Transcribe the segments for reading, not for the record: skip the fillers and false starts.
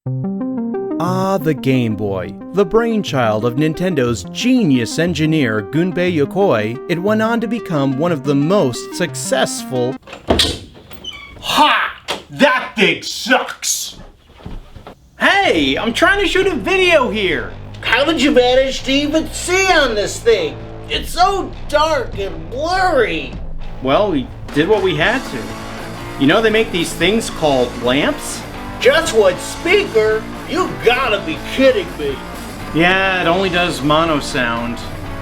Ah, the Game Boy. The brainchild of Nintendo's genius engineer Gunpei Yokoi, it went on to become one of the most successful... Ha! That thing sucks! Hey, I'm trying to shoot a video here! How did you manage to even see on this thing? It's so dark and blurry. Well, we did what we had to. You know they make these things called lamps? Just one speaker? You gotta be kidding me. Yeah, it only does mono sound.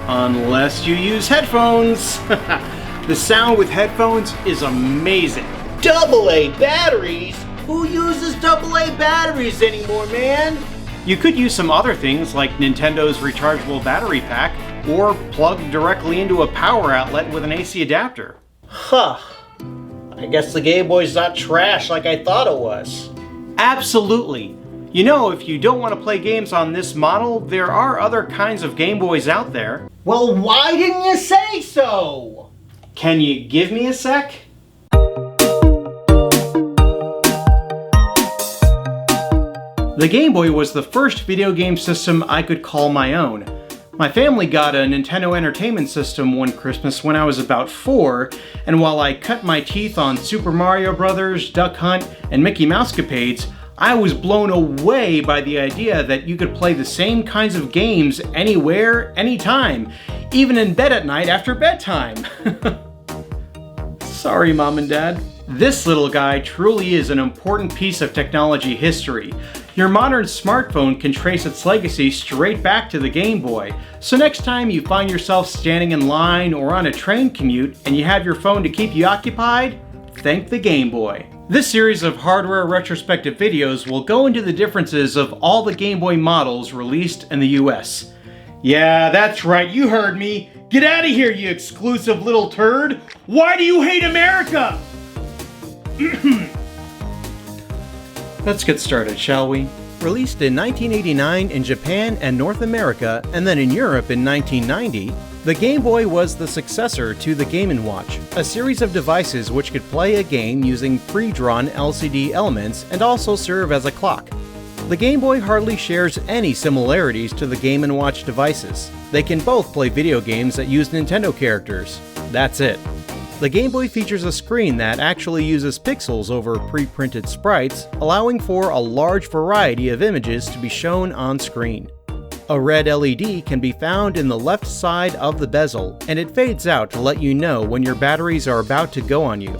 Unless you use headphones. The sound with headphones is amazing. AA batteries? Who uses AA batteries anymore, man? You could use some other things like Nintendo's rechargeable battery pack, or plug directly into a power outlet with an AC adapter. Huh. I guess the Game Boy's not trash like I thought it was. Absolutely. You know, if you don't want to play games on this model, there are other kinds of Game Boys out there. Well, why didn't you say so? Can you give me a sec? The Game Boy was the first video game system I could call my own. My family got a Nintendo Entertainment System one Christmas when I was about 4, and while I cut my teeth on Super Mario Bros., Duck Hunt, and Mickey Mousecapades, I was blown away by the idea that you could play the same kinds of games anywhere, anytime, even in bed at night after bedtime. Sorry, Mom and Dad. This little guy truly is an important piece of technology history. Your modern smartphone can trace its legacy straight back to the Game Boy, so next time you find yourself standing in line or on a train commute and you have your phone to keep you occupied, thank the Game Boy. This series of hardware retrospective videos will go into the differences of all the Game Boy models released in the US. Yeah, that's right, you heard me. Get out of here, you exclusive little turd! Why do you hate America? Let's get started, shall we? Released in 1989 in Japan and North America, and then in Europe in 1990, the Game Boy was the successor to the Game & Watch, a series of devices which could play a game using pre-drawn LCD elements and also serve as a clock. The Game Boy hardly shares any similarities to the Game & Watch devices. They can both play video games that use Nintendo characters. That's it. The Game Boy features a screen that actually uses pixels over pre-printed sprites, allowing for a large variety of images to be shown on screen. A red LED can be found in the left side of the bezel, and it fades out to let you know when your batteries are about to go on you.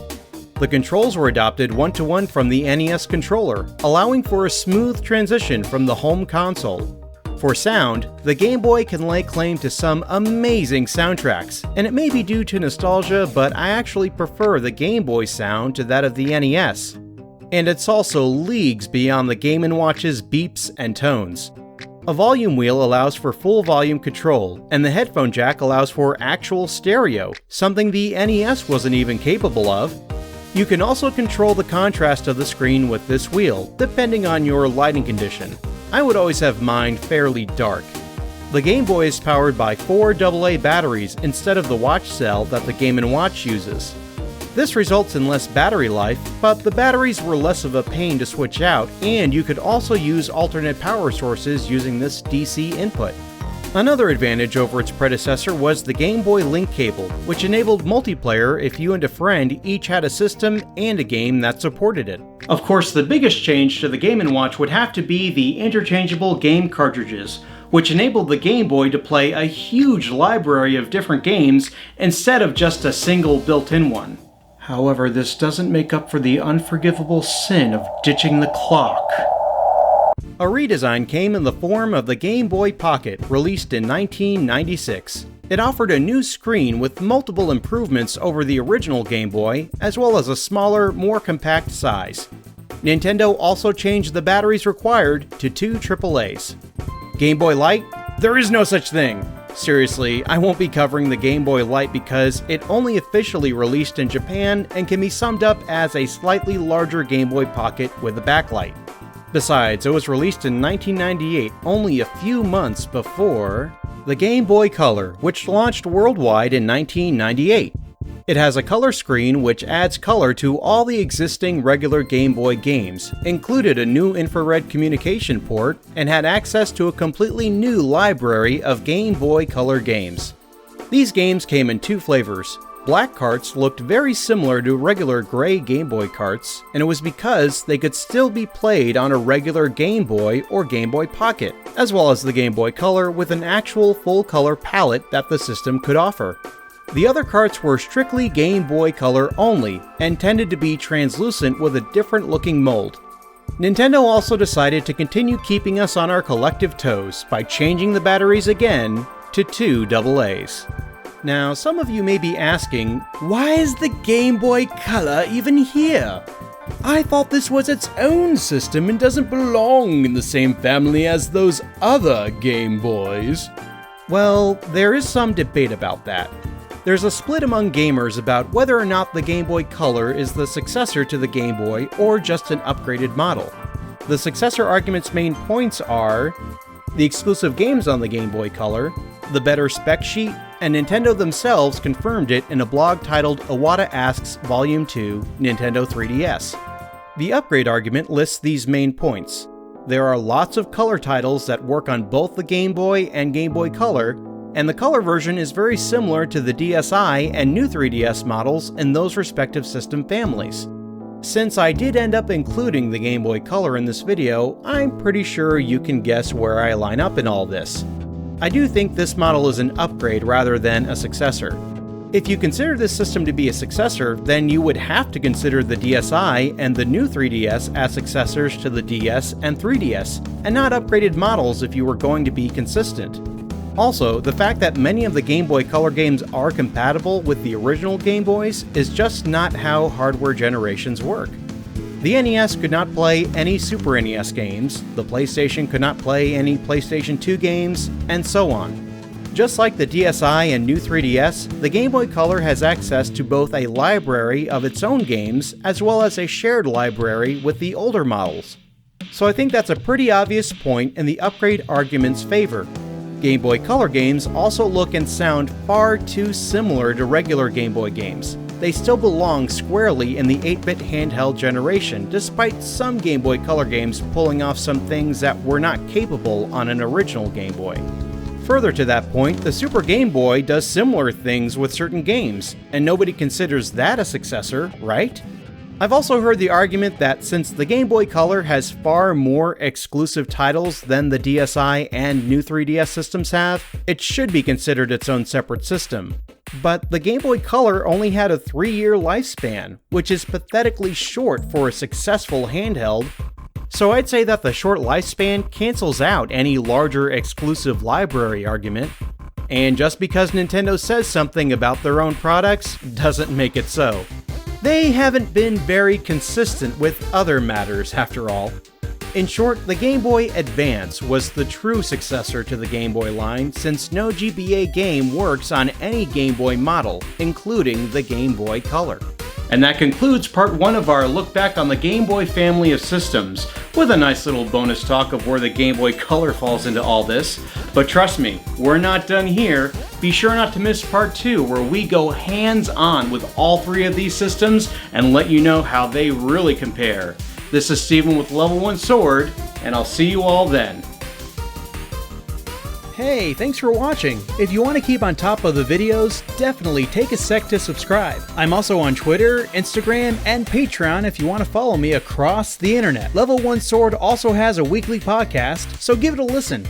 The controls were adopted one-to-one from the NES controller, allowing for a smooth transition from the home console. For sound, the Game Boy can lay claim to some amazing soundtracks, and it may be due to nostalgia, but I actually prefer the Game Boy sound to that of the NES. And it's also leagues beyond the Game & Watch's beeps and tones. A volume wheel allows for full volume control, and the headphone jack allows for actual stereo, something the NES wasn't even capable of. You can also control the contrast of the screen with this wheel, depending on your lighting condition. I would always have mine fairly dark. The Game Boy is powered by 4 AA batteries instead of the watch cell that the Game & Watch uses. This results in less battery life, but the batteries were less of a pain to switch out, and you could also use alternate power sources using this DC input. Another advantage over its predecessor was the Game Boy Link cable, which enabled multiplayer if you and a friend each had a system and a game that supported it. Of course, the biggest change to the Game & Watch would have to be the interchangeable game cartridges, which enabled the Game Boy to play a huge library of different games instead of just a single built-in one. However, this doesn't make up for the unforgivable sin of ditching the clock. A redesign came in the form of the Game Boy Pocket, released in 1996. It offered a new screen with multiple improvements over the original Game Boy, as well as a smaller, more compact size. Nintendo also changed the batteries required to 2 AAAs. Game Boy Light? There is no such thing! Seriously, I won't be covering the Game Boy Light because it only officially released in Japan and can be summed up as a slightly larger Game Boy Pocket with a backlight. Besides, it was released in 1998, only a few months before the Game Boy Color, which launched worldwide in 1998. It has a color screen which adds color to all the existing regular Game Boy games, included a new infrared communication port, and had access to a completely new library of Game Boy Color games. These games came in two flavors. Black carts looked very similar to regular gray Game Boy carts, and it was because they could still be played on a regular Game Boy or Game Boy Pocket, as well as the Game Boy Color with an actual full-color palette that the system could offer. The other carts were strictly Game Boy Color only, and tended to be translucent with a different looking mold. Nintendo also decided to continue keeping us on our collective toes by changing the batteries again to two AA's. Now, some of you may be asking, why is the Game Boy Color even here? I thought this was its own system and doesn't belong in the same family as those other Game Boys. Well, there is some debate about that. There's a split among gamers about whether or not the Game Boy Color is the successor to the Game Boy or just an upgraded model. The successor argument's main points are the exclusive games on the Game Boy Color, the better spec sheet, and Nintendo themselves confirmed it in a blog titled Iwata Asks Volume 2, Nintendo 3DS. The upgrade argument lists these main points. There are lots of color titles that work on both the Game Boy and Game Boy Color, and the color version is very similar to the DSi and new 3DS models in those respective system families. Since I did end up including the Game Boy Color in this video, I'm pretty sure you can guess where I line up in all this. I do think this model is an upgrade rather than a successor. If you consider this system to be a successor, then you would have to consider the DSi and the new 3DS as successors to the DS and 3DS, and not upgraded models if you were going to be consistent. Also, the fact that many of the Game Boy Color games are compatible with the original Game Boys is just not how hardware generations work. The NES could not play any Super NES games, the PlayStation could not play any PlayStation 2 games, and so on. Just like the DSi and new 3DS, the Game Boy Color has access to both a library of its own games as well as a shared library with the older models. So I think that's a pretty obvious point in the upgrade argument's favor. Game Boy Color games also look and sound far too similar to regular Game Boy games. They still belong squarely in the 8-bit handheld generation, despite some Game Boy Color games pulling off some things that were not capable on an original Game Boy. Further to that point, the Super Game Boy does similar things with certain games, and nobody considers that a successor, right? I've also heard the argument that since the Game Boy Color has far more exclusive titles than the DSi and new 3DS systems have, it should be considered its own separate system. But the Game Boy Color only had a 3-year lifespan, which is pathetically short for a successful handheld. So I'd say that the short lifespan cancels out any larger exclusive library argument. And just because Nintendo says something about their own products doesn't make it so. They haven't been very consistent with other matters, after all. In short, the Game Boy Advance was the true successor to the Game Boy line, since no GBA game works on any Game Boy model, including the Game Boy Color. And that concludes part 1 of our look back on the Game Boy family of systems, with a nice little bonus talk of where the Game Boy Color falls into all this. But trust me, we're not done here. Be sure not to miss part 2, where we go hands-on with all 3 of these systems and let you know how they really compare. This is Steven with Level 1 Sword, and I'll see you all then. Hey, thanks for watching. If you want to keep on top of the videos, definitely take a sec to subscribe. I'm also on Twitter, Instagram, and Patreon if you want to follow me across the internet. Level 1 Sword also has a weekly podcast, so give it a listen.